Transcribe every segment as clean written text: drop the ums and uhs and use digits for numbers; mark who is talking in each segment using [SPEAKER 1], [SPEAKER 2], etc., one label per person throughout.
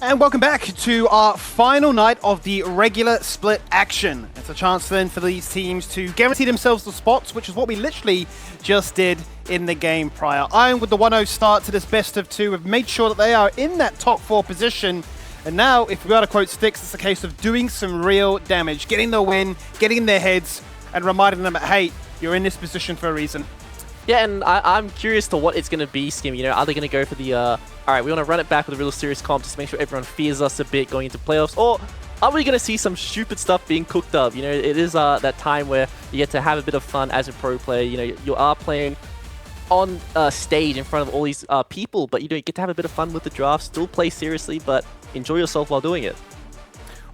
[SPEAKER 1] And welcome back to our final night of the regular split action. It's a chance then for these teams to guarantee themselves the spots, which is what we literally just did in the game prior. Iron with the 1-0 start to this best of two have made sure that they are in that top 4 position. And now, if we got to quote Styx, it's a case of doing some real damage, getting the win, getting in their heads, and reminding them that, hey, you're in this position for a reason.
[SPEAKER 2] Yeah, and I'm curious to what it's going to be, Skimmy. You know, are they going to go for the, all right, we want to run it back with a real serious comp just to make sure everyone fears us a bit going into playoffs? Or are we going to see some stupid stuff being cooked up? You know, it is that time where you get to have a bit of fun as a pro player. You know, you are playing on stage in front of all these people, but you get to have a bit of fun with the draft, still play seriously, but enjoy yourself while doing it.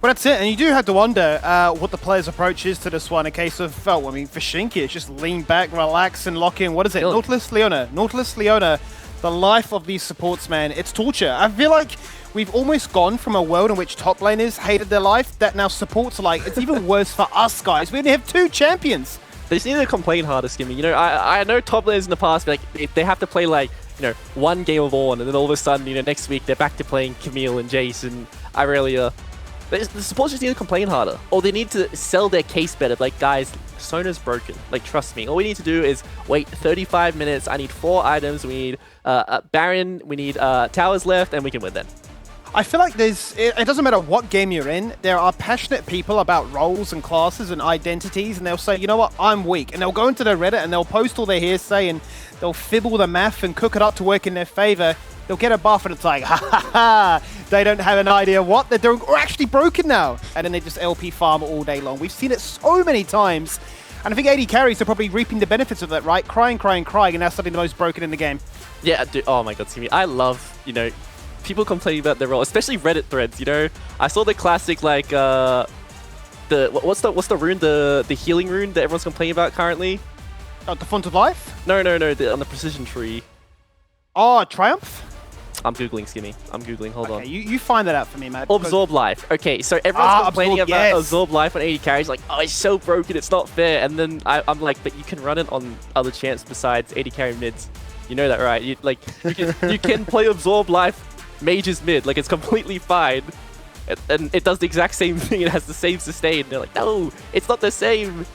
[SPEAKER 1] Well, that's it, and you do have to wonder what the player's approach is to this one. A case of, well, I mean, for Shinky, it's just lean back, relax, and lock in. What is it? Nautilus Leona. Nautilus Leona, the life of these supports, man. It's torture. I feel like we've almost gone from a world in which top laners hated their life that now supports are like, it's even worse for us, guys. We only have 2 champions.
[SPEAKER 2] They just need to complain harder, Skimmy. You know, I know top laners in the past, like, if they have to play, like, you know, 1 game of Ornn, and then all of a sudden, you know, next week they're back to playing Camille and Jace and Irelia. The supports just need to complain harder, or they need to sell their case better. Like, guys, Sona's broken. Like, trust me. All we need to do is wait 35 minutes. I need 4 items. We need Baron. We need towers left, and we can win then.
[SPEAKER 1] I feel like it doesn't matter what game you're in, there are passionate people about roles and classes and identities, and they'll say, you know what, I'm weak. And they'll go into their Reddit and they'll post all their hearsay and they'll fibble the math and cook it up to work in their favor. They'll get a buff and it's like, ha ha ha, they don't have an idea what they're doing. We're actually broken now. And then they just LP farm all day long. We've seen it so many times. And I think AD carries are probably reaping the benefits of that, right? Crying, and now suddenly the most broken in the game.
[SPEAKER 2] Yeah, dude, oh my god, Skimmy. I love, you know, people complaining about their role, especially Reddit threads, you know. I saw the classic, like, what's the rune, the healing rune that everyone's complaining about currently?
[SPEAKER 1] Oh, the Font of Life?
[SPEAKER 2] No, on the precision tree.
[SPEAKER 1] Oh, Triumph?
[SPEAKER 2] I'm Googling, Skimmy. I'm Googling, hold on.
[SPEAKER 1] You find that out for me, mate.
[SPEAKER 2] Absorb Life. Okay, so everyone's complaining about Absorb Life on 80 carries, like, oh, it's so broken, it's not fair. And then I'm like, but you can run it on other champs besides 80 carry mids. You know that, right? You can play Absorb Life mages mid, like, it's completely fine. And it does the exact same thing, it has the same sustain. They're like, no, it's not the same.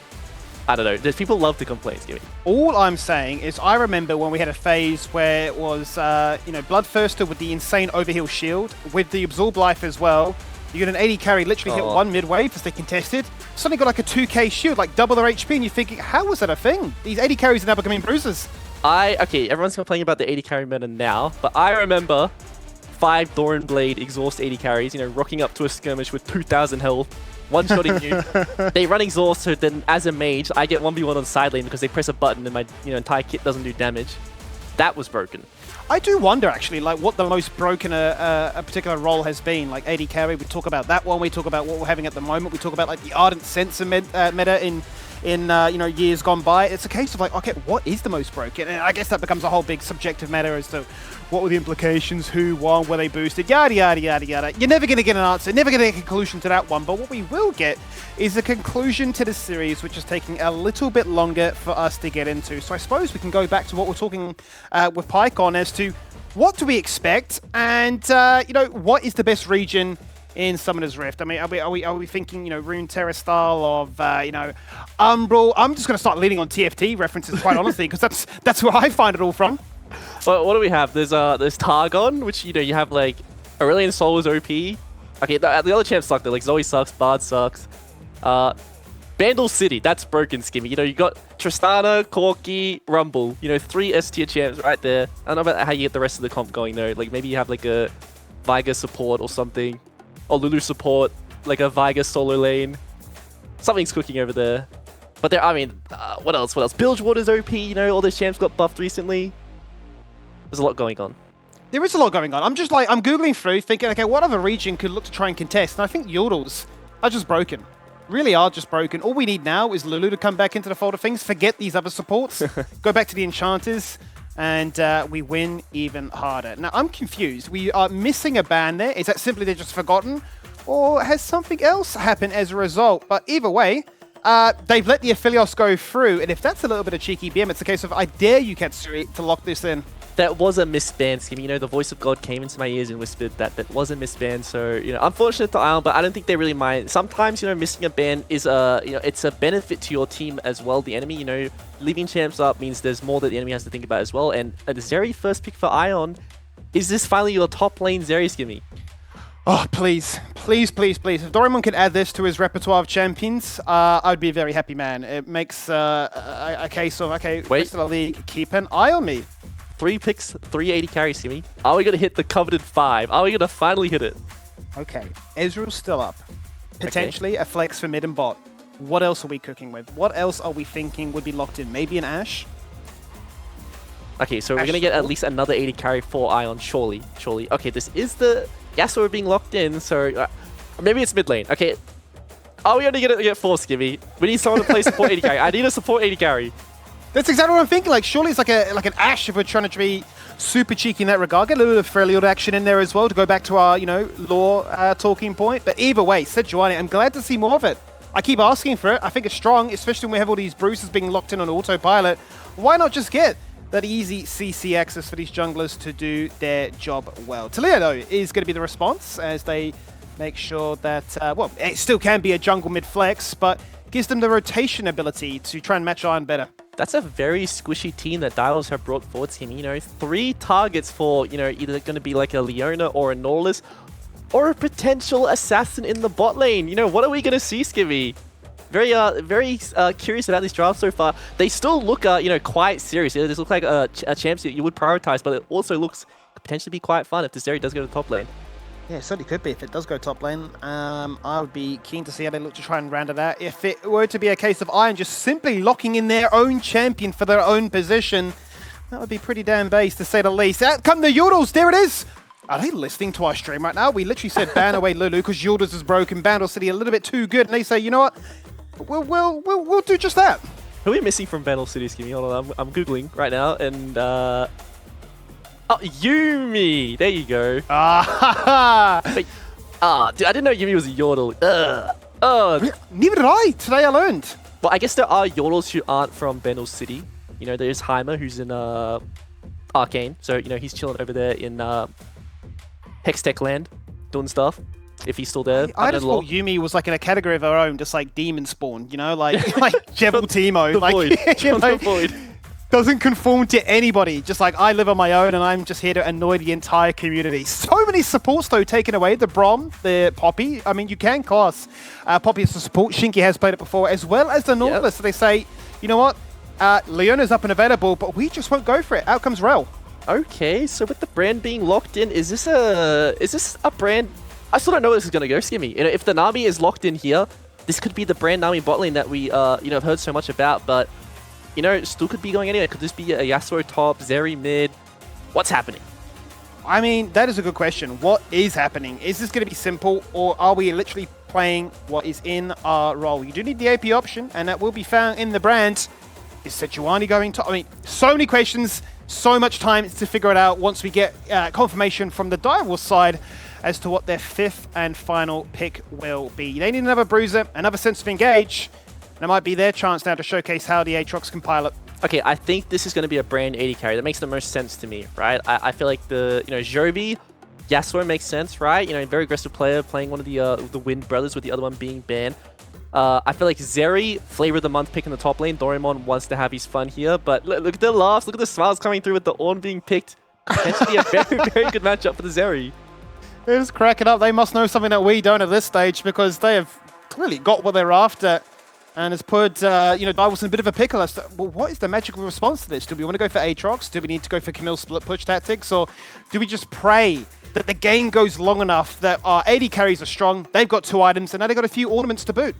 [SPEAKER 2] I don't know, people love to complain, Skimmy.
[SPEAKER 1] All I'm saying is I remember when we had a phase where it was, you know, Bloodthirster with the insane overheal shield, with the Absorb Life as well. You get an 80 carry, literally hit 1 mid-wave as they contested. Suddenly got like a 2k shield, like double their HP, and you're thinking, how was that a thing? These 80 carries are now becoming bruisers.
[SPEAKER 2] Okay, everyone's complaining about the 80 carry meta now, but I remember 5 Doran Blade exhaust 80 carries, you know, rocking up to a skirmish with 2,000 health, one-shotting you. They run exhaust, so then as a mage, I get 1v1 on side lane because they press a button and my entire kit doesn't do damage. That was broken. I
[SPEAKER 1] do wonder, actually, like, what the most broken a particular role has been. Like, AD carry, we talk about that one, we talk about what we're having at the moment, we talk about, like, the Ardent Sensor meta in you know, years gone by. It's a case of like, okay, what is the most broken? And I guess that becomes a whole big subjective matter as to what were the implications, who won, were they boosted, yada, yada, yada, yada. You're never going to get an answer, never going to get a conclusion to that one, but what we will get is a conclusion to the series, which is taking a little bit longer for us to get into. So I suppose we can go back to what we're talking with Pike on as to what do we expect and, you know, what is the best region in Summoner's Rift? I mean, are we thinking, you know, Runeterra style of, you know, Umbral? I'm just going to start leaning on TFT references, quite honestly, because that's where I find it all from.
[SPEAKER 2] Well, what do we have? There's Targon, which, you know, you have, like, Aurelion Sol is OP. Okay, the other champs suck, though. Like, Zoe sucks, Bard sucks. Bandle City, that's broken, Skimmy. You know, you got Tristana, Corki, Rumble. You know, 3 S-tier champs right there. I don't know about how you get the rest of the comp going, though. Like, maybe you have, like, a Veigar support or something. Or Lulu support, like a Veigar solo lane. Something's cooking over there. But there, I mean, what else? Bilgewater's OP, you know, all those champs got buffed recently. There's a lot going on.
[SPEAKER 1] There is a lot going on. I'm just like, I'm Googling through, thinking, okay, what other region could look to try and contest? And I think Yordles are just broken. Really are just broken. All we need now is Lulu to come back into the fold of things, forget these other supports, go back to the Enchanters, and we win even harder. Now, I'm confused. We are missing a ban there. Is that simply they're just forgotten? Or has something else happened as a result? But either way, they've let the Aphelios go through. And if that's a little bit of cheeky BM, it's a case of, I dare you, Katsuri, to lock this in.
[SPEAKER 2] That was a misband scheme. You know, the voice of God came into my ears and whispered that that was a misband. So, you know, unfortunate to Ion, but I don't think they really mind. Sometimes, you know, missing a ban is you know, it's a benefit to your team as well, the enemy. You know, leaving champs up means there's more that the enemy has to think about as well. And the Zeri first pick for Ion, is this finally your top lane Zeri, Skimmy?
[SPEAKER 1] Oh, please, please, please, please. If Doraemon could add this to his repertoire of champions, I'd be a very happy man. It makes a case of, okay, rest of the league, keep an eye on me.
[SPEAKER 2] 3 picks, 380 carries, Skimmy. Are we going to hit the coveted 5? Are we going to finally hit it?
[SPEAKER 1] Okay, Ezreal's still up. Potentially a flex for mid and bot. What else are we cooking with? What else are we thinking would be locked in? Maybe an Ashe?
[SPEAKER 2] Okay, so we're going to get at least another 80 carry for Ion, surely. Surely. Okay, this is the Yasuo being locked in, so maybe it's mid lane. Okay, are we going to get 4, Skimmy? We need someone to play support 80 carry. I need a support 80 carry.
[SPEAKER 1] That's exactly what I'm thinking. Like, surely it's like an Ashe if we're trying to be super cheeky in that regard. Get a little bit of Freljord action in there as well to go back to our, you know, lore talking point. But either way, Sejuani, I'm glad to see more of it. I keep asking for it. I think it's strong, especially when we have all these bruises being locked in on autopilot. Why not just get that easy CC access for these junglers to do their job well? Talia, though, is going to be the response as they make sure that, well, it still can be a jungle mid-flex, but gives them the rotation ability to try and match Iron better.
[SPEAKER 2] That's a very squishy team that Dials have brought forward to him. You know, 3 targets for, you know, either going to be like a Leona or a Nautilus or a potential assassin in the bot lane. You know, what are we going to see, Skivvy? Very curious about this draft so far. They still look, you know, quite serious. This looks like a champs you would prioritize, but it also looks potentially be quite fun if this area does go to the top lane.
[SPEAKER 1] Yeah, it certainly could be if it does go top lane. I would be keen to see how they look to try and round it out. If it were to be a case of Iron just simply locking in their own champion for their own position, that would be pretty damn base to say the least. Out come the Yordles, there it is! Are they listening to our stream right now? We literally said ban away Lulu because Yordles is broken, Bandle City a little bit too good, and they say, you know what? We'll do just that.
[SPEAKER 2] Who are we missing from Bandle City, Skimmy? Hold on, I'm Googling right now, and oh, Yuumi! There you go. Ah, dude, I didn't know Yuumi was a Yordle.
[SPEAKER 1] Neither did I. Today I learned.
[SPEAKER 2] Well, I guess there are Yordles who aren't from Bandle City. You know, there's Heimer, who's in Arcane. So, you know, he's chilling over there in Hextech Land, doing stuff. If he's still there.
[SPEAKER 1] I just thought Yuumi was like in a category of her own, just like Demon Spawn, you know, like Jebel Teemo. Like, you know, doesn't conform to anybody. Just like, I live on my own and I'm just here to annoy the entire community. So many supports, though, taken away. The Brom, the Poppy. I mean, you can class Poppy as a support. Shinky has played it before, as well as the Nautilus. So they say, you know what? Leona's up and available, but we just won't go for it. Out comes Rel.
[SPEAKER 2] Okay, so with the brand being locked in, is this a brand? I still don't know where this is going to go, Skimmy. You know, if the Nami is locked in here, this could be the brand Nami bot lane that we, you know, have heard so much about, but, you know, still could be going anywhere. Could this be a Yasuo top, Zeri mid? What's happening?
[SPEAKER 1] I mean, that is a good question. What is happening? Is this going to be simple, or are we literally playing what is in our role? You do need the AP option, and that will be found in the brand. Is Sejuani going to... I mean, so many questions, so much time to figure it out once we get confirmation from the Direwolf side as to what their 5th and final pick will be. They need another bruiser, another sense of engage, and it might be their chance now to showcase how the Aatrox can pilot.
[SPEAKER 2] Okay, I think this is going to be a brand 80 carry. That makes the most sense to me, right? I feel like the, you know, Jovi, Yasuo makes sense, right? You know, very aggressive player playing one of the Wind brothers with the other one being banned. I feel like Zeri, flavor of the month pick in the top lane. Doraemon wants to have his fun here, but look at the laughs, look at the smiles coming through with the Ornn being picked. Potentially a very, very good matchup for the Zeri.
[SPEAKER 1] They're just cracking up. They must know something that we don't at this stage because they have clearly got what they're after and has put, you know, Direwolf in a bit of a pickle. As to, well, what is the magical response to this? Do we want to go for Aatrox? Do we need to go for Camille's split push tactics? Or do we just pray that the game goes long enough that our 80 carries are strong, they've got 2 items, and now they've got a few ornaments to boot?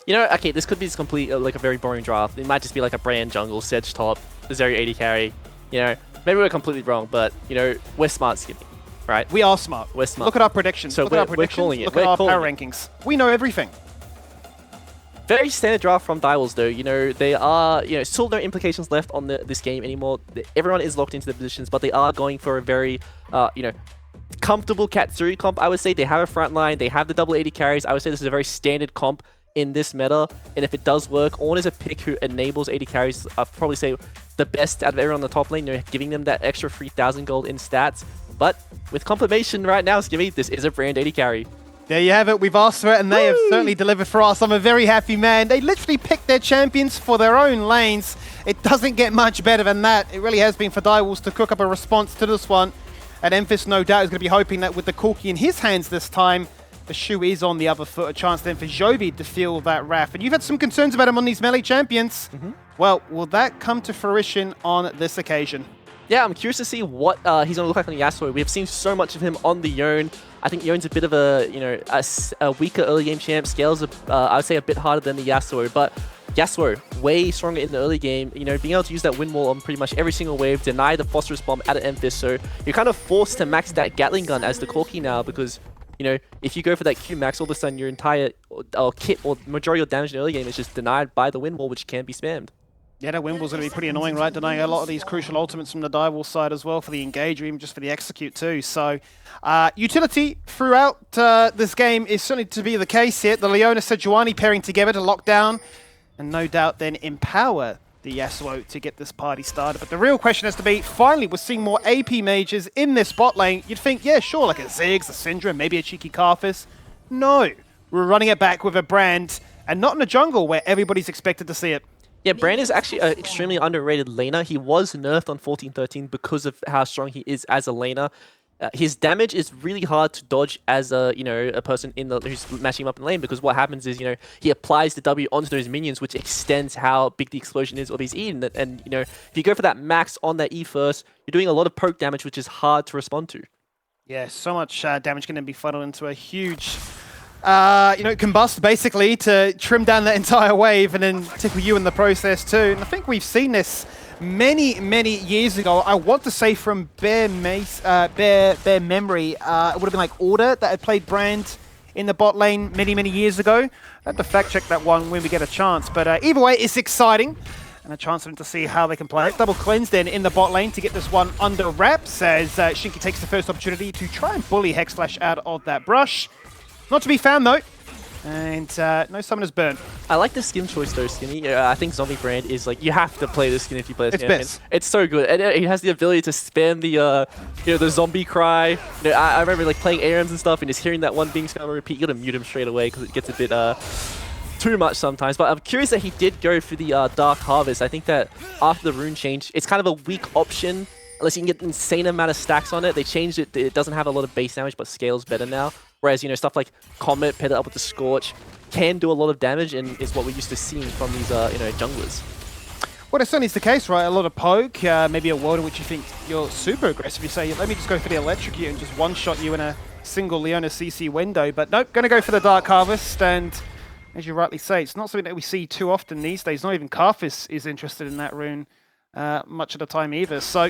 [SPEAKER 2] You know, okay, this could be complete, like a very boring draft. It might just be like a brand jungle, Sedge top, the Zeri 80 carry. You know, maybe we're completely wrong, but, you know, we're smart, Skippy. Right?
[SPEAKER 1] We are smart.
[SPEAKER 2] We're smart.
[SPEAKER 1] Look at our predictions.
[SPEAKER 2] So
[SPEAKER 1] look at our predictions.
[SPEAKER 2] We're calling it.
[SPEAKER 1] Look at our power rankings. We know everything.
[SPEAKER 2] Very standard draft from Direwolves, though. You know, they are, you know, still no implications left on this game anymore. Everyone is locked into their positions, but they are going for a very, you know, comfortable Katsuri comp, I would say. They have a front line. They have the double 80 carries. I would say this is a very standard comp. in this meta, and if it does work, Ornn is a pick who enables AD carries, I'd probably say the best out of everyone on the top lane, giving them that extra 3,000 gold in stats. But with confirmation right now, Skimmy, this is a brand AD carry.
[SPEAKER 1] There you have it. We've asked for it, and they have certainly delivered for us. I'm a very happy man. They literally picked their champions for their own lanes. It doesn't get much better than that. It really has been for Direwolves to cook up a response to this one. And Emphis, no doubt, is going to be hoping that with the Corki in his hands this time, the shoe is on the other foot. A chance then for Jovi to feel that wrath. And you've had some concerns about him on these melee champions. Well, will that come to fruition on this occasion?
[SPEAKER 2] Yeah, I'm curious to see what he's going to look like on Yasuo. We have seen so much of him on the Yone. I think Yone's a bit of a weaker early game champ. Scales, I would say, a bit harder than the Yasuo, but Yasuo, way stronger in the early game. Being able to use that wind wall on pretty much every single wave, deny the phosphorus bomb at an Emphis, so you're kind of forced to max that Gatling gun as the Corki now, because if you go for that Q max, all of a sudden your entire kit or majority of damage in the early game is just denied by the wind wall, which can be spammed. Yeah,
[SPEAKER 1] that wind wall's going to be pretty annoying, right? Denying a lot of these crucial ultimates from the Direwolf side as well for the engage, or even just for the execute too. So, utility throughout this game is certainly to be the case here. The Leona Sejuani pairing together to lock down, and no doubt then empower the Yasuo to get this party started. But the real question has to be, finally, we're seeing more AP mages in this bot lane. You'd think, yeah, sure, like a Ziggs, a Syndra, maybe a cheeky Karthus. No, we're running it back with a Brand, and not in a jungle where everybody's expected to see it.
[SPEAKER 2] Yeah, Brand is actually an extremely underrated laner. He was nerfed on 14-13 because of how strong he is as a laner. His damage is really hard to dodge as a a person who's matching him up in lane, because what happens is he applies the W onto those minions, which extends how big the explosion is of his E. And if you go for that max on that E first, you're doing a lot of poke damage, which is hard to respond to.
[SPEAKER 1] Yeah, so much damage can then be funneled into a huge combust basically to trim down that entire wave and then tickle you in the process too. And I think we've seen this many years ago. I want to say from bare memory, it would have been like Order that had played Brand in the bot lane many years ago. I have to fact check that one when we get a chance. But either way, it's exciting. And a chance for them to see how they can play it. Double cleanse then in the bot lane to get this one under wraps as Shinky takes the first opportunity to try and bully Hexflash out of that brush. Not to be found though, and no summoners burn.
[SPEAKER 2] I like the skin choice though, Skinny. I think Zombie Brand is like, you have to play this skin if you play this
[SPEAKER 1] champion. Best.
[SPEAKER 2] It's so good, and it has the ability to spam the the zombie cry. I remember like playing ARMs and stuff and just hearing that one being spammed on repeat. You gotta mute him straight away because it gets a bit too much sometimes. But I'm curious that he did go for the Dark Harvest. I think that after the rune change, it's kind of a weak option unless you can get an insane amount of stacks on it. They changed it. It doesn't have a lot of base damage, but scales better now. Whereas, stuff like Comet paired up with the Scorch can do a lot of damage and is what we're used to seeing from these, junglers.
[SPEAKER 1] Well, it certainly is the case, right? A lot of poke, maybe a world in which you think you're super aggressive. You say, let me just go for the electrocute and just one-shot you in a single Leona CC window. But nope, going to go for the Dark Harvest. And as you rightly say, it's not something that we see too often these days. Not even Karthus is interested in that rune much of the time either. So,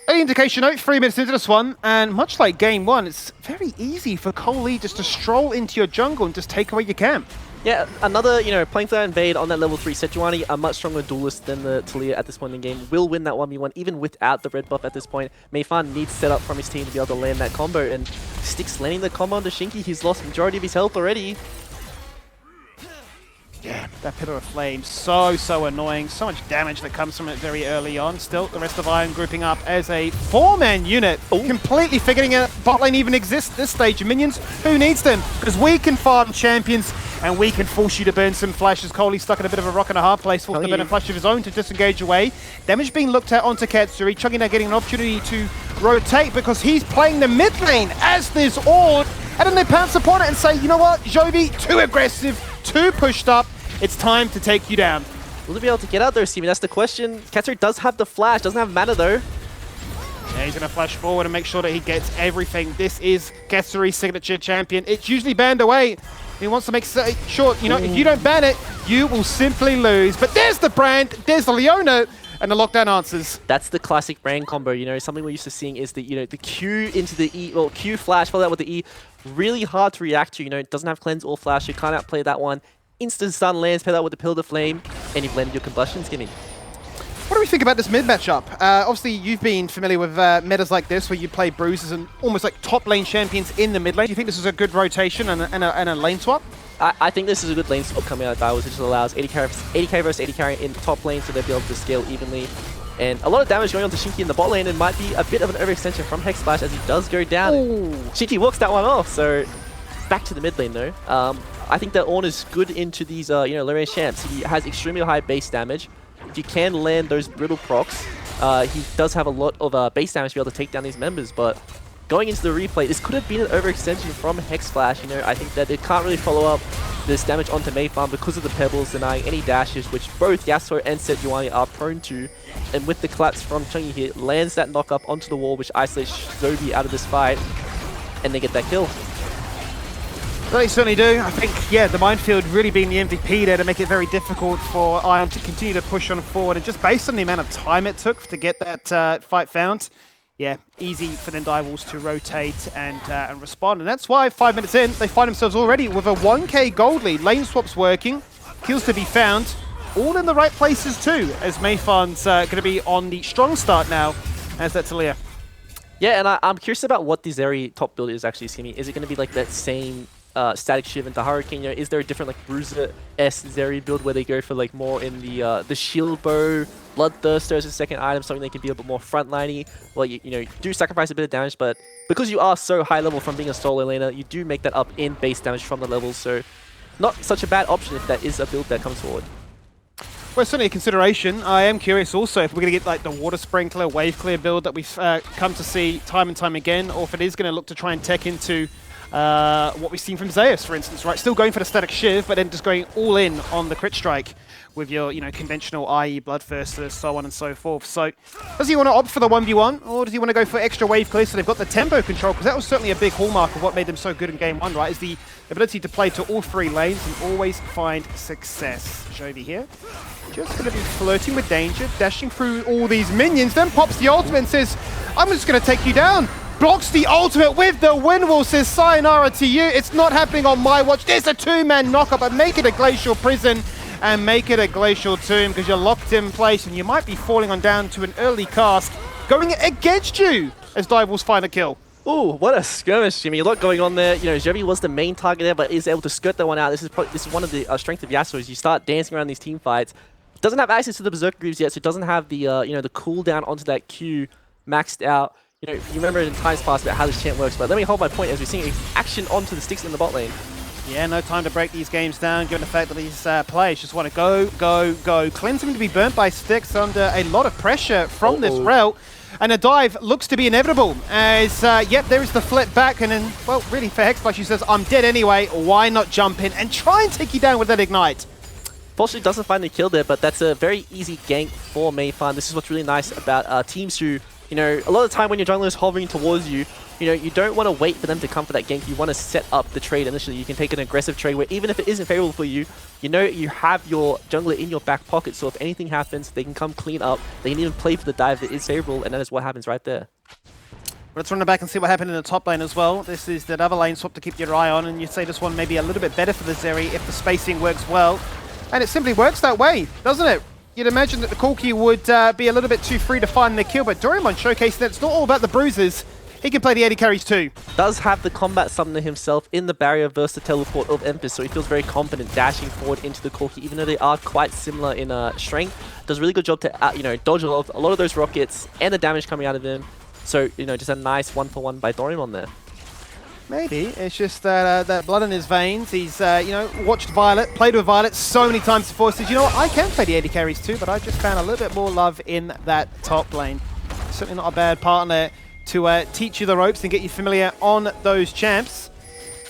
[SPEAKER 1] any indication, 3 minutes into this one, and much like game one, it's very easy for Cole Lee just to stroll into your jungle and just take away your camp.
[SPEAKER 2] Yeah, another, playing for that invade on that level 3 Sejuani, a much stronger duelist than the Talia at this point in the game, will win that 1v1 even without the red buff at this point. Meifan needs setup from his team to be able to land that combo, and Styx landing the combo onto Shinky. He's lost majority of his health already.
[SPEAKER 1] Yeah, that Pillar of Flame, so annoying. So much damage that comes from it very early on. Still, the rest of Iron grouping up as a 4-man unit. Ooh. Completely figuring out bot lane even exists at this stage. Minions, who needs them? Because we can farm champions, and we can force you to burn some flashes. Coley's stuck in a bit of a rock and a hard place. Forced to burn a flash of his own to disengage away. Damage being looked at onto Katsuri. Chuggy now getting an opportunity to rotate because he's playing the mid lane as this Ord. And then they pounce upon it and say, you know what, Jovi, too aggressive, too pushed up. It's time to take you down.
[SPEAKER 2] Will he be able to get out there, Steven? That's the question. Katsuri does have the flash, doesn't have mana though.
[SPEAKER 1] Yeah, he's going to flash forward and make sure that he gets everything. This is Katsuri's signature champion. It's usually banned away. He wants to make sure, if you don't ban it, you will simply lose. But there's the Brand, there's the Leona, and the lockdown answers.
[SPEAKER 2] That's the classic Brand combo. Something we're used to seeing is the, the Q into the E, well, Q flash, follow that with the E. Really hard to react to, it doesn't have cleanse or flash. You can't outplay that one. Instant stun lands, pair that with the Pillar of Flame, and you've landed your combustion, Skinny.
[SPEAKER 1] What do we think about this mid matchup? Obviously, you've been familiar with metas like this, where you play bruisers and almost like top lane champions in the mid lane. Do you think this is a good rotation and a lane swap?
[SPEAKER 2] I think this is a good lane swap coming out of Direwolves. It just allows 80k versus 80k in the top lane, so they'll be able to scale evenly. And a lot of damage going on to Shinky in the bot lane, and might be a bit of an overextension from Hex Splash as he does go down.
[SPEAKER 1] Ooh.
[SPEAKER 2] Shinky walks that one off, so back to the mid lane though. I think that Ornn is good into these low range champs. He has extremely high base damage. If you can land those brittle procs, he does have a lot of base damage to be able to take down these members, but going into the replay, this could have been an overextension from Hex Splash. I think that it can't really follow up this damage onto Mayfarm because of the pebbles denying any dashes, which both Yasuo and Sejuani are prone to. And with the collapse from Chungi here, lands that knock up onto the wall, which isolates Zobi out of this fight, and they get that kill.
[SPEAKER 1] They certainly do. I think, yeah, the minefield really being the MVP there to make it very difficult for Ion to continue to push on forward. And just based on the amount of time it took to get that fight found, yeah, easy for the Direwolves to rotate and respond. And that's why 5 minutes in, they find themselves already with a 1k gold lead. Lane swaps working, kills to be found, all in the right places too, as Mayfarm's going to be on the strong start now as that's Talia.
[SPEAKER 2] Yeah, and I'm curious about what the Zeri top build is actually, Simi. Is it going to be like that same Static Shiv into Hurricane? Is there a different like Bruiser-esque Zeri build where they go for like more in the shield bow, Bloodthirster as a second item, something they can be a bit more frontliney? Well, you do sacrifice a bit of damage, but because you are so high level from being a solo laner, you do make that up in base damage from the levels, so not such a bad option if that is a build that comes forward.
[SPEAKER 1] Well, certainly a consideration. I am curious also if we're going to get like the water sprinkler, wave clear build that we've come to see time and time again, or if it is going to look to try and tech into what we've seen from Zeus, for instance, right? Still going for the static shiv, but then just going all in on the crit strike with your, conventional IE Bloodthirster, so on and so forth. So, does he want to opt for the 1v1, or does he want to go for extra wave clear so they've got the tempo control? Because that was certainly a big hallmark of what made them so good in game one, right? Is the ability to play to all three lanes and always find success. Jovi here, just going to be flirting with danger, dashing through all these minions, then pops the ultimate and says, I'm just going to take you down. Blocks the ultimate with the Windwall, says sayonara to you. It's not happening on my watch. There's a two-man knockup, but make it a glacial prison and make it a glacial tomb because you're locked in place and you might be falling on down to an early cast going against you as Direwolves find a kill.
[SPEAKER 2] Ooh, what a skirmish, Jimmy. A lot going on there. Jovi was the main target there, but is able to skirt that one out. This is one of the strengths of Yasuo is you start dancing around these team fights. Doesn't have access to the Berserker Greaves yet, so it doesn't have the the cooldown onto that Q maxed out. You remember in times past about how this champ works, but let me hold my point as we're seeing action onto the sticks in the bot lane.
[SPEAKER 1] Yeah, no time to break these games down, given the fact that these players just want to go, go, go. Cleansing to be burnt by sticks under a lot of pressure from this route. And a dive looks to be inevitable as, yep, there is the flip back. And then, well, really for Hexflash, she says, I'm dead anyway. Why not jump in and try and take you down with that ignite?
[SPEAKER 2] Fortunately, doesn't find the kill there, but that's a very easy gank for Mayfarm. This is what's really nice about teams who, a lot of the time when your jungler is hovering towards you, you don't want to wait for them to come for that gank. You want to set up the trade initially. You can take an aggressive trade where even if it isn't favorable for you, you have your jungler in your back pocket. So if anything happens, they can come clean up. They can even play for the dive that is favorable, and that is what happens right there.
[SPEAKER 1] Let's run it back and see what happened in the top lane as well. This is that other lane swap to keep your eye on, and you'd say this one may be a little bit better for the Zeri if the spacing works well. And it simply works that way, doesn't it? You'd imagine that the Corki would be a little bit too free to find the kill, but Doraemon showcased that it's not all about the bruises. He can play the AD carries too. Does
[SPEAKER 2] have the combat summoner himself in the barrier versus the teleport of Empus, so he feels very confident dashing forward into the Corki, even though they are quite similar in strength. Does a really good job to dodge a lot of those rockets and the damage coming out of him. So just a nice 1-for-1 by Doraemon there.
[SPEAKER 1] Maybe it's just that blood in his veins. He's watched Violet, played with Violet so many times before. Says, I can play the AD carries too, but I just found a little bit more love in that top lane. Certainly not a bad partner to teach you the ropes and get you familiar on those champs.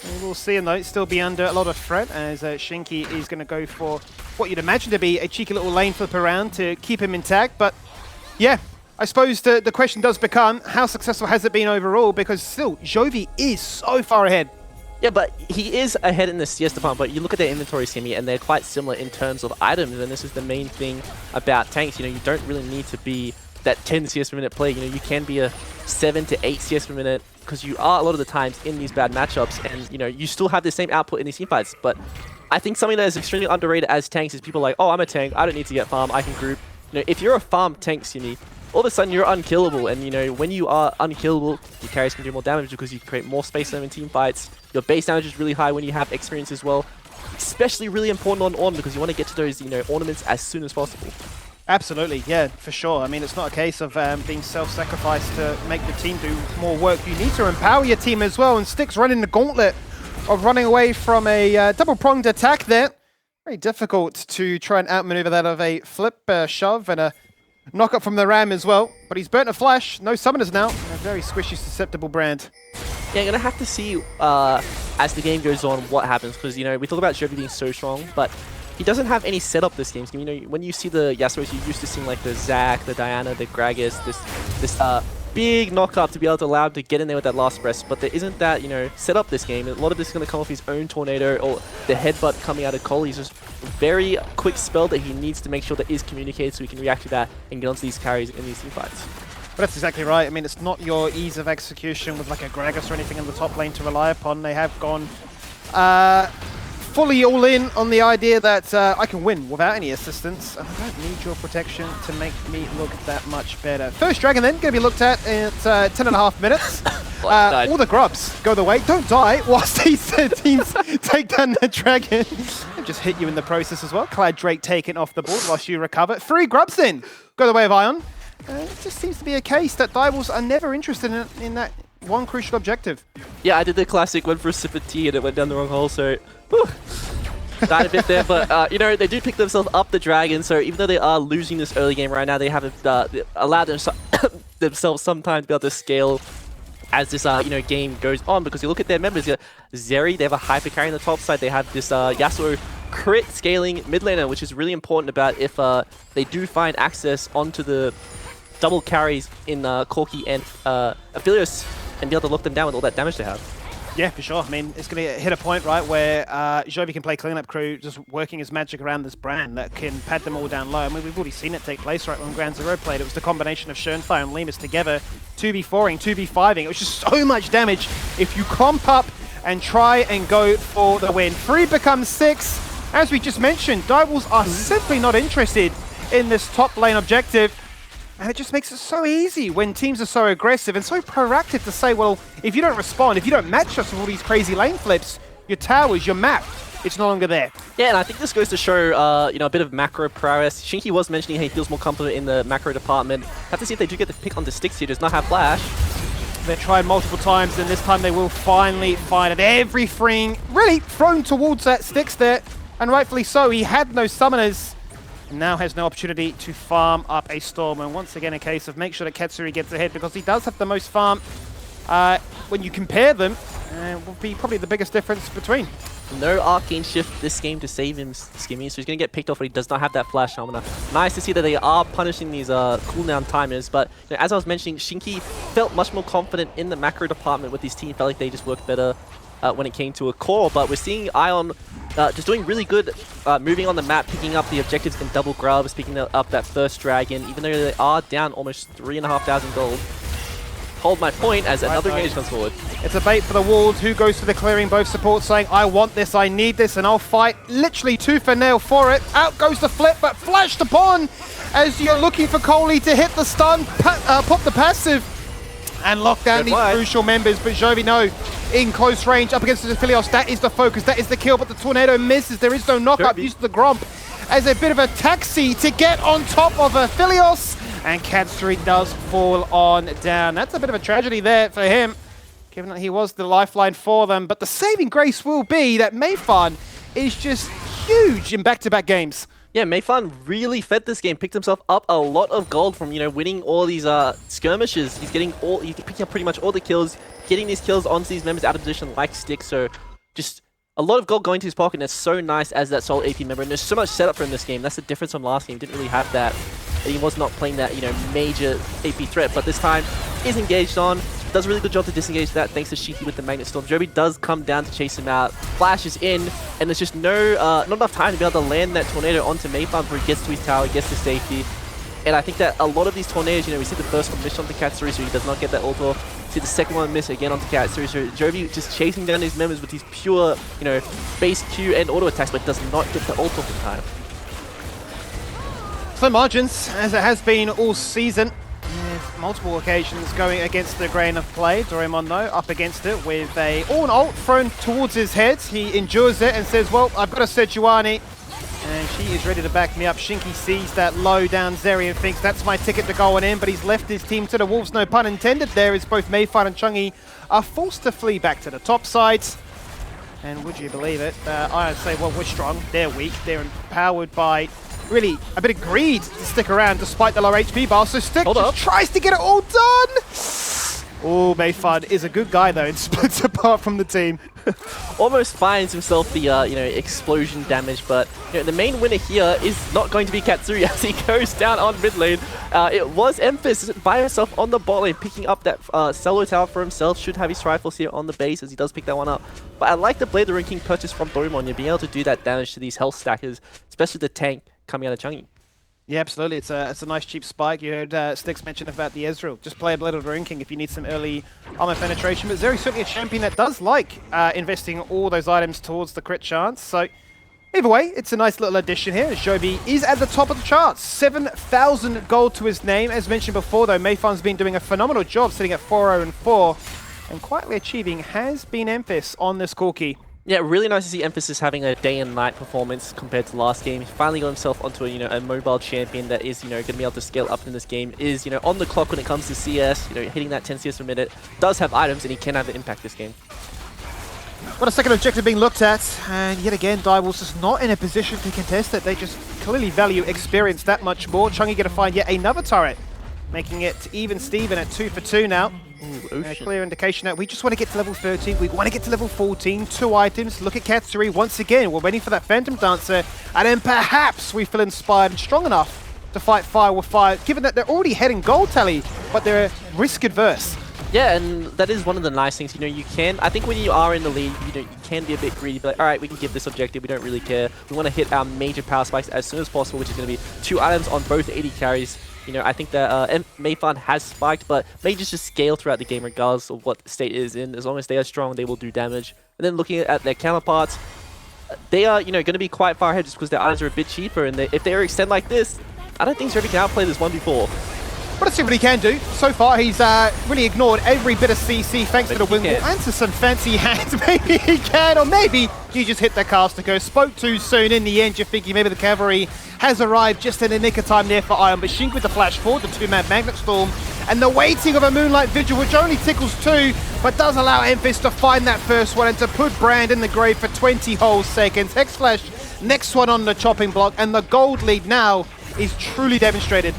[SPEAKER 1] And we'll see him though still be under a lot of threat as Shinky is going to go for what you'd imagine to be a cheeky little lane flip around to keep him intact. But yeah, I suppose the question does become, how successful has it been overall? Because still, Jovi is so far ahead.
[SPEAKER 2] Yeah, but he is ahead in the CS department, but you look at their inventory, Simi, and they're quite similar in terms of items, and this is the main thing about tanks. You don't really need to be that 10 CS per minute play. You can be a 7 to 8 CS per minute because you are a lot of the times in these bad matchups, and you still have the same output in these teamfights. But I think something that is extremely underrated as tanks is people like, oh, I'm a tank, I don't need to get farm, I can group. If you're a farm tank, Simi, all of a sudden you're unkillable, and when you are unkillable, your carries can do more damage because you can create more space in team fights. Your base damage is really high when you have experience as well. especially really important on because you want to get to those, you know, ornaments as soon as possible.
[SPEAKER 1] Absolutely, yeah, for sure. I mean, it's not a case of being self-sacrificed to make the team do more work. You need to empower your team as well, and Styx running the gauntlet of running away from a double-pronged attack there. Very difficult to try and outmaneuver that of a flip, shove, and a knock-up from the Ram as well. But he's burnt a flash, no summoners now, and a very squishy, susceptible Brand.
[SPEAKER 2] Yeah, you're going to have to see as the game goes on what happens, because, you know, we talk about Jovi being so strong, but he doesn't have any setup this game. You know, when you see the Yasuo's, you're used to seeing like the Zac, the Diana, the Gragas, this big knock-up to be able to allow him to get in there with that last press, but there isn't that, you know, set up this game. A lot of this is going to come off his own tornado or the headbutt coming out of Cole. He's just a very quick spell that he needs to make sure that is communicated so he can react to that and get onto these carries in these team fights.
[SPEAKER 1] But that's exactly right. I mean, it's not your ease of execution with like a Gragas or anything in the top lane to rely upon. They have gone fully all in on the idea that I can win without any assistance. I don't need your protection to make me look that much better. First Dragon then, going to be looked at 10.5 minutes. All the grubs go the way. Don't die whilst these teams take down the Dragon. And just hit you in the process as well. Clad Drake taken off the board whilst you recover. 3 grubs then go the way of Ion. It just seems to be a case that Divals are never interested in that one crucial objective.
[SPEAKER 2] Yeah, I did the classic, went for a sip of tea and it went down the wrong hole, so died a bit there. But, you know, they do pick themselves up the Dragon, so even though they are losing this early game right now, they haven't allowed themselves some time to be able to scale as this, you know, game goes on. Because you look at their members, you got Zeri, they have a hyper carry on the top side, they have this Yasuo crit scaling mid laner, which is really important about if they do find access onto the double carries in Corki and Aphelios and be able to lock them down with all that damage they have.
[SPEAKER 1] Yeah, for sure. I mean, it's going to hit a point, right, where Jovi can play cleanup crew, just working his magic around this Brand that can pad them all down low. I mean, we've already seen it take place, right, when Ground Zero played. It was the combination of Schönfire and Lemus together, 2v4ing, 2v5ing. It was just so much damage. If you clump up and try and go for the win. 3 becomes 6. As we just mentioned, Divals are simply not interested in this top lane objective. And it just makes it so easy when teams are so aggressive and so proactive to say, well, if you don't respond, if you don't match us with all these crazy lane flips, your towers, your map, it's no longer there. Yeah,
[SPEAKER 2] and I think this goes to show, you know, a bit of macro prowess. Shinky was mentioning he feels more confident in the macro department. Have to see if they do get the pick on the Styx here. Does not have flash.
[SPEAKER 1] They've tried multiple times, and this time they will finally find it. Everything really thrown towards that Styx there, and rightfully so. He had no summoners. Now has no opportunity to farm up a Storm. And once again, a case of make sure that Katsuri gets ahead, because he does have the most farm. When you compare them, will be probably the biggest difference between.
[SPEAKER 2] No Arcane Shift this game to save him, Skimmy, so he's going to get picked off, but he does not have that Flash Summoner. Nice to see that they are punishing these cooldown timers, but you know, as I was mentioning, Shinky felt much more confident in the macro department with his team, felt like they just worked better when it came to a core, but we're seeing Ion just doing really good, moving on the map, picking up the objectives in double grubs, picking up that first Dragon, even though they are down almost 3,500 gold. Hold my point as another engage comes forward.
[SPEAKER 1] It's a bait for the Wolves. Who goes for the clearing? Both supports saying, I want this, I need this, and I'll fight literally tooth and nail for it. Out goes the flip, but flashed upon as you're looking for Coley to hit the stun, pop the passive, and lock down these crucial members. But Jovi, no, in close range, up against the Aphelios. That is the focus, that is the kill, but the Tornado misses. There is no knock-up, uses the Gromp as a bit of a taxi to get on top of Aphelios. And Katsuri does fall on down. That's a bit of a tragedy there for him, given that he was the lifeline for them. But the saving grace will be that Mayfan is just huge in back-to-back games.
[SPEAKER 2] Yeah, Mayfan really fed this game, picked himself up a lot of gold from, you know, winning all these skirmishes. He's picking up pretty much all the kills, getting these kills onto these members out of position like Styx. So just a lot of gold going to his pocket, and it's so nice as that sole AP member. And there's so much setup for him this game. That's the difference from last game. Didn't really have that. He was not playing that, you know, major AP threat, but this time is engaged on. Does a really good job to disengage that thanks to Shinky with the Magnet Storm. Jovi does come down to chase him out. Flash is in, and there's just not enough time to be able to land that Tornado onto Mayfan before he gets to his tower, gets to safety. And I think that a lot of these Tornadoes, you know, we see the first one miss onto Katsuri, so he does not get that ult off. See the second one miss again onto Katsuri, so Jovi just chasing down these members with these pure, you know, base Q and auto attacks, but does not get the ult off in time.
[SPEAKER 1] Slim margins, as it has been all season. multiple occasions going against the grain of play. Doraemon, though, up against it with a ult thrown towards his head. He endures it and says, well, I've got a Sejuani. And she is ready to back me up. Shinky sees that low down Zeri and thinks that's my ticket to going in, but he's left his team to the wolves, no pun intended there, as both Mayfan and Chungi are forced to flee back to the top side. And would you believe it? I would say, well, we're strong, they're weak, they're empowered by really a bit of greed to stick around despite the low HP bar, so Stick just tries to get it all done! Oh, Mayfan is a good guy though and splits apart from the team.
[SPEAKER 2] Almost finds himself the explosion damage, but the main winner here is not going to be Katsuri as he goes down on mid lane. It was Emphis by himself on the bot lane, picking up that solo tower for himself. Should have his rifles here on the base as he does pick that one up. But I like the Blade the Rune King purchase from Doraemon. You're being able to do that damage to these health stackers, especially the tank coming out of Chungi. Yeah,
[SPEAKER 1] absolutely. It's a nice cheap spike. You heard Sticks mention about the Ezreal. Just play a Blade of the Rune King if you need some early armor penetration. But Zeri's certainly a champion that does like investing all those items towards the crit chance. So either way, it's a nice little addition here. Joby is at the top of the charts. 7,000 gold to his name. As mentioned before, though, Mayfan's been doing a phenomenal job sitting at 4-0-4. And quietly achieving has been Emphis on this Corki.
[SPEAKER 2] Yeah, really nice to see Emphasis having a day and night performance compared to last game. He finally got himself onto a mobile champion that is going to be able to scale up in this game. Is on the clock when it comes to CS. Hitting that 10 CS per minute. Does have items and he can have an impact this game.
[SPEAKER 1] What a second objective being looked at, and yet again, Direwolves just not in a position to contest it. They just clearly value experience that much more. Chungi going to find yet another turret, making it even Steven at 2 for 2 now. Ooh, a clear indication that we just want to get to level 13, we want to get to level 14, 2 items. Look at Katsuri once again, we're waiting for that Phantom Dancer, and then perhaps we feel inspired and strong enough to fight fire with fire, given that they're already heading gold tally, but they're risk adverse.
[SPEAKER 2] Yeah, and that is one of the nice things. You can, I think when you are in the lead, you can be a bit greedy, but like, all right, we can give this objective, we don't really care. We want to hit our major power spikes as soon as possible, which is going to be 2 items on both 80 carries. I think that Mayfan has spiked, but may just scale throughout the game regardless of what state it is in. As long as they are strong, they will do damage. And then looking at their counterparts, they are, going to be quite far ahead just because their items are a bit cheaper. And if they extend like this, I don't think Zervi can outplay this 1v4.
[SPEAKER 1] But let's see what he can do. So far, he's really ignored every bit of CC thanks to the wind wall and to some fancy hands. Maybe he can, or maybe you just hit the caster go. Spoke too soon. In the end, you're thinking maybe the cavalry has arrived just in the nick of time there for Ion. But Shink with the flash forward, the 2-man Magnet Storm, and the waiting of a Moonlight Vigil, which only tickles 2, but does allow Emphis to find that first one and to put Brand in the grave for 20 whole seconds. Hex Flash, next one on the chopping block, and the gold lead now is truly demonstrated.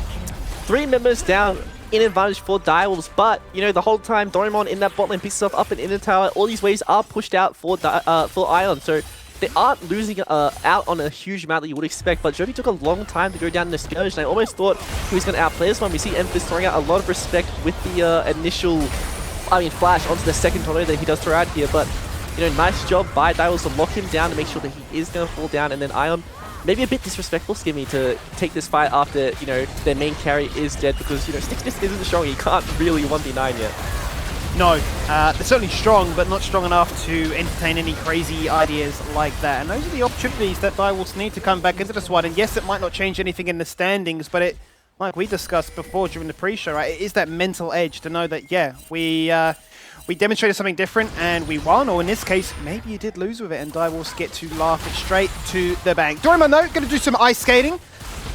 [SPEAKER 2] 3 members down in advantage for Direwolves, but the whole time Doraemon in that bot lane picks himself up and in the tower. All these waves are pushed out for Ion, so they aren't losing out on a huge amount that you would expect. But Jovi took a long time to go down in the skirmish, and I almost thought he was going to outplay this one. We see Emphis throwing out a lot of respect with the initial, flash onto the second tornado that he does throw out here. But nice job by Direwolves to lock him down to make sure that he is going to fall down, and then Ion. Maybe a bit disrespectful, Skimmy, to take this fight after, their main carry is dead because, Sticks just isn't strong. He can't really 1v9 yet.
[SPEAKER 1] No, they're certainly strong, but not strong enough to entertain any crazy ideas like that. And those are the opportunities that Direwolves need to come back into this one. And yes, it might not change anything in the standings, but it, like we discussed before during the pre-show, right, it is that mental edge to know that, yeah, we demonstrated something different and we won, or in this case, maybe you did lose with it, and Direwolves get to laugh it straight to the bank. Doraemon, though, going to do some ice skating.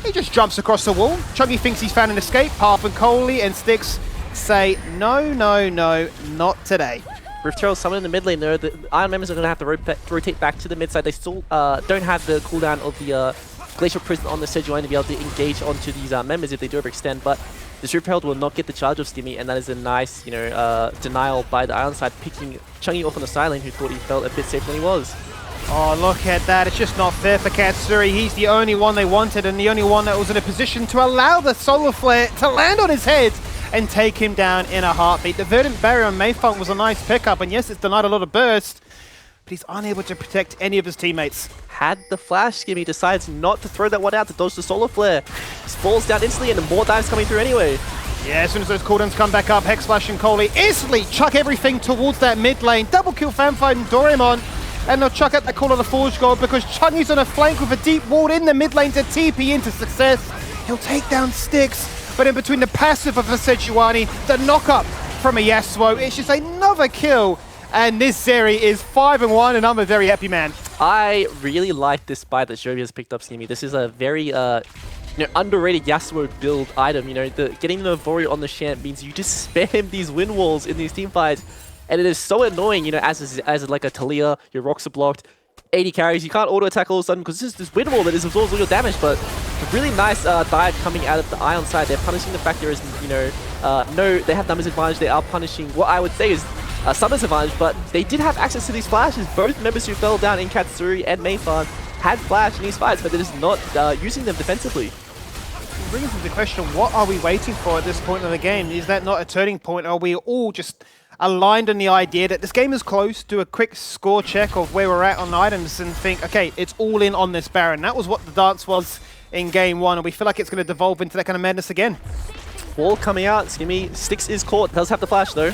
[SPEAKER 1] He just jumps across the wall. Chungi thinks he's found an escape. Half and Coley and Sticks say, no, no, no, not today.
[SPEAKER 2] Rift Trail summoned in the mid lane there. The Iron members are going to have to rotate back to the mid side. They still don't have the cooldown of the Glacial Prison on the Sejuani to be able to engage onto these members if they do overextend, but the Rift Herald will not get the charge of Skimmy, and that is a nice, denial by the Iron side, picking Chungi off on the side lane, who thought he felt a bit safer than he was.
[SPEAKER 1] Oh, look at that. It's just not fair for Katsuri. He's the only one they wanted and the only one that was in a position to allow the Solar Flare to land on his head and take him down in a heartbeat. The Verdant Barrier on Mayfunk was a nice pickup, and yes, it's denied a lot of burst, but he's unable to protect any of his teammates.
[SPEAKER 2] Had the flash, Skimmy decides not to throw that one out to dodge the Solar Flare. Just falls down instantly, and more dives coming through anyway.
[SPEAKER 1] Yeah, as soon as those cooldowns come back up, Hex Flash and Coley instantly chuck everything towards that mid lane. Double kill Fanfight and Doraemon, and they'll chuck out the Call of the Forge Gold because Chungi's on a flank with a deep ward in the mid lane to TP into success. He'll take down Sticks. but in between the passive of a Sejuani, the knock-up from a Yasuo, it's just another kill. And this Zeri is 5-1, and I'm a very happy man.
[SPEAKER 2] I really like this buy that Jovi has picked up, Skimmy. This is a very underrated Yasuo build item. Getting the Vori on the champ means you just spam these win walls in these team fights, and it is so annoying. As like a Talia, your rocks are blocked, 80 carries, you can't auto attack all of a sudden because this is this win wall that absorbs all your damage. But a really nice dive coming out of the Ion side. They're punishing the fact there is no, they have numbers advantage. They are punishing what I would say is some disadvantage, but they did have access to these flashes. Both members who fell down in Katsuri and Mayfarn had flash in these fights, but they're just not using them defensively.
[SPEAKER 1] It brings into question, what are we waiting for at this point in the game? Is that not a turning point? Are we all just aligned on the idea that this game is close, do a quick score check of where we're at on items and think, okay, it's all in on this Baron? That was what the dance was in game one, and we feel like it's going to devolve into that kind of madness again.
[SPEAKER 2] Wall coming out, Skimmy. Styx is caught, does have the flash though.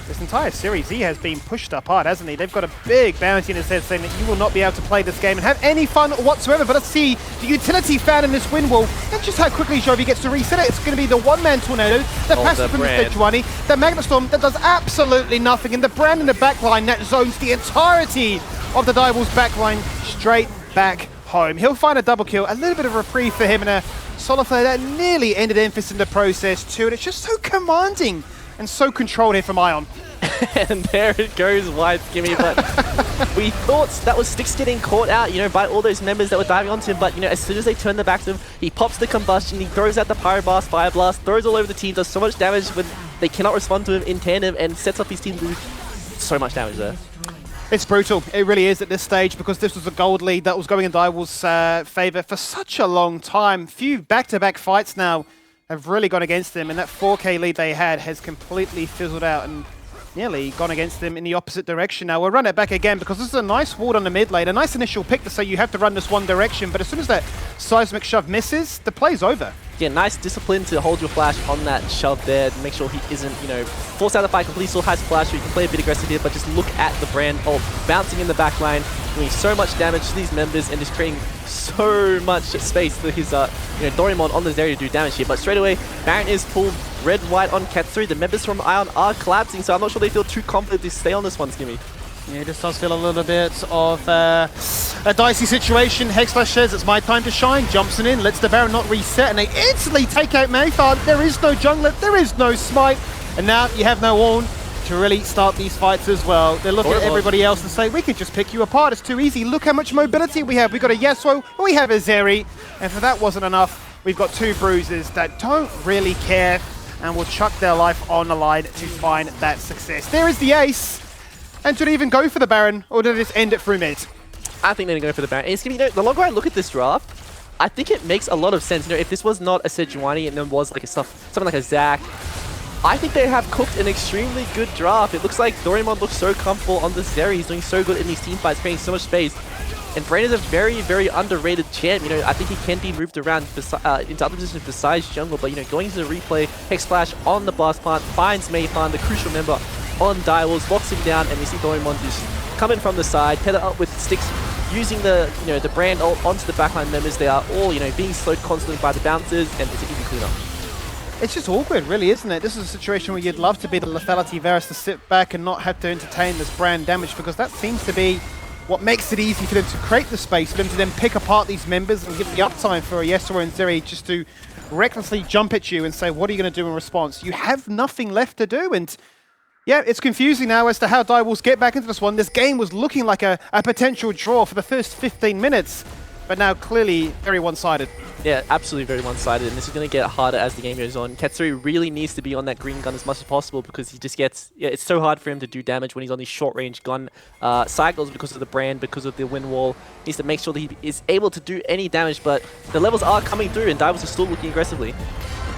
[SPEAKER 1] This entire series, he has been pushed up hard, hasn't he? They've got a big bounty in his head saying that you will not be able to play this game and have any fun whatsoever. But let's see the utility found in this win wall and just how quickly Jovi gets to reset it. It's going to be the one-man tornado, the passive from the Sejuani, the Magnet Storm that does absolutely nothing, and the Brand in the backline that zones the entirety of the Direwolves backline straight back home. He'll find a double kill, a little bit of reprieve for him, and a solo flare that nearly ended Enfys in the process too. And it's just so commanding and so controlled here from Ion.
[SPEAKER 2] And there it goes, wide Skimmy, but we thought that was Styx getting caught out, by all those members that were diving onto him, but, as soon as they turn their back to him, he pops the combustion, he throws out the Pyroblast, Fire Blast, throws all over the team, does so much damage when they cannot respond to him in tandem, and sets up his team to do so much damage there.
[SPEAKER 1] It's brutal. It really is at this stage, because this was a gold lead that was going in Direwolves' favor for such a long time. Few back-to-back fights now have really gone against them, and that 4K lead they had has completely fizzled out and nearly gone against them in the opposite direction. Now we'll run it back again, because this is a nice ward on the mid lane, a nice initial pick to say you have to run this one direction, but as soon as that seismic shove misses, the play's over.
[SPEAKER 2] Yeah, nice discipline to hold your flash on that shove there to make sure he isn't, forced out of the fight completely. Still has flash, so you can play a bit aggressive here, but just look at the Brand bouncing in the back line, doing so much damage to these members and just creating so much space for his Doraemon on this area to do damage here. But straight away, Baron is pulled red-white on Katsuri. The members from Ion are collapsing, so I'm not sure they feel too confident to stay on this one, Skimmy.
[SPEAKER 1] Yeah, it just does feel a little bit of a dicey situation. Hexflash says it's my time to shine, jumps in, lets the Baron not reset, and they instantly take out Mayfarn. There is no jungler, there is no smite, and now you have no Ornn to really start these fights as well. They look at everybody else and say, we can just pick you apart, it's too easy. Look how much mobility we have. We've got a Yasuo, we have a Zeri, and if that wasn't enough, we've got two bruisers that don't really care and will chuck their life on the line to find that success. There is the ace. And should it even go for the Baron, or did it just end it through mid?
[SPEAKER 2] I think they're going to go for the Baron. It's gonna be, the longer I look at this draft, I think it makes a lot of sense. If this was not a Sejuani and then was like something like a Zac, I think they have cooked an extremely good draft. It looks like Doraemon looks so comfortable on this Zeri. He's doing so good in these team fights, creating so much space. And Brain is a very, very underrated champ. I think he can be moved around into other positions besides jungle. But, going into the replay, Hex Flash on the Blast Plant, finds Mayfarn, the crucial member on Direwolves, locks him down, and we see Doraemon just coming from the side, tether up with Styx, using the the Brand ult onto the backline members. They are all being slowed constantly by the bouncers, and it's an easy cleanup. It's
[SPEAKER 1] just awkward, really, isn't it? This is a situation where you'd love to be the lethality Varus to sit back and not have to entertain this Brand damage, because that seems to be what makes it easy for them to create the space, for them to then pick apart these members and give the uptime for a Yasuo and Zeri just to recklessly jump at you and say, what are you going to do in response? You have nothing left to do, and yeah, it's confusing now as to how Direwolves get back into this one. This game was looking like a potential draw for the first 15 minutes, but now clearly very one-sided.
[SPEAKER 2] Yeah, absolutely very one-sided, and this is going to get harder as the game goes on. Katsuri really needs to be on that green gun as much as possible, because he just gets... Yeah, it's so hard for him to do damage when he's on these short-range gun cycles because of the Brand, because of the wind wall. He needs to make sure that he is able to do any damage, but the levels are coming through, and Direwolves are still looking aggressively.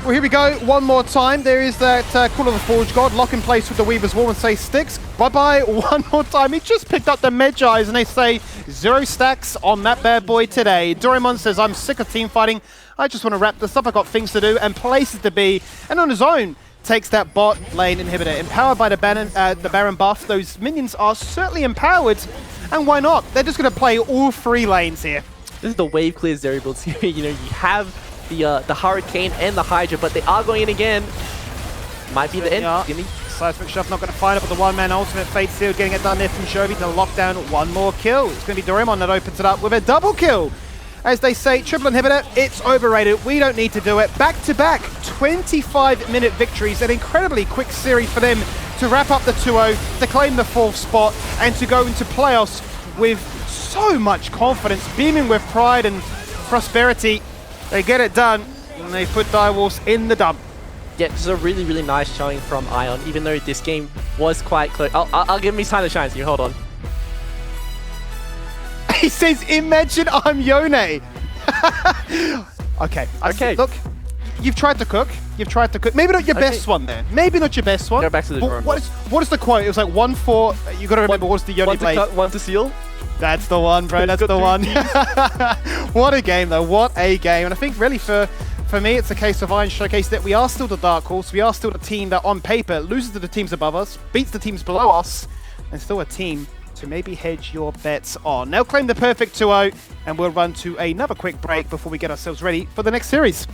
[SPEAKER 1] Well, here we go, one more time. There is that Call of the Forge God, lock in place with the Weaver's Wall and say, Styx, bye-bye, one more time. He just picked up the Medjais and they say 0 stacks on that bad boy today. Doraemon says, I'm sick of team fighting. I just want to wrap this up. I've got things to do and places to be. And on his own, takes that bot lane inhibitor. Empowered by the Baron buff, those minions are certainly empowered. And why not? They're just going to play all 3 lanes here.
[SPEAKER 2] This is the wave clear Zeri build. You have the Hurricane and the Hydra, but they are going in again. Might be the end. Gimme.
[SPEAKER 1] Seismic Shove not going to find it, but the one-man ultimate Fate Seal getting it done there from Jovi to lock down one more kill. It's going to be Doraemon that opens it up with a double kill. As they say, triple inhibitor, it's overrated. We don't need to do it. Back-to-back 25-minute victories, an incredibly quick series for them to wrap up the 2-0, to claim the 4th spot, and to go into playoffs with so much confidence, beaming with pride and prosperity. They get it done, and they put Direwolves in the dump.
[SPEAKER 2] Yeah, this is a really, really nice showing from Ion, even though this game was quite close. I'll give me time to shine, so you hold on.
[SPEAKER 1] He says, imagine I'm Yone. Okay.
[SPEAKER 2] Okay.
[SPEAKER 1] Look, you've tried to cook. Maybe not your best one there. Maybe not your best one.
[SPEAKER 2] Go back to the drawing board.
[SPEAKER 1] What is the quote? It was like 1-4. You got to remember what's the Yone blade.
[SPEAKER 2] One to seal.
[SPEAKER 1] That's the one, bro. That's the one. What a game, though. What a game. And I think really for me, it's a case of Iron Showcase that we are still the dark horse. We are still the team that on paper loses to the teams above us, beats the teams below us, and still a team to maybe hedge your bets on. Now claim the perfect 2-0, and we'll run to another quick break before we get ourselves ready for the next series.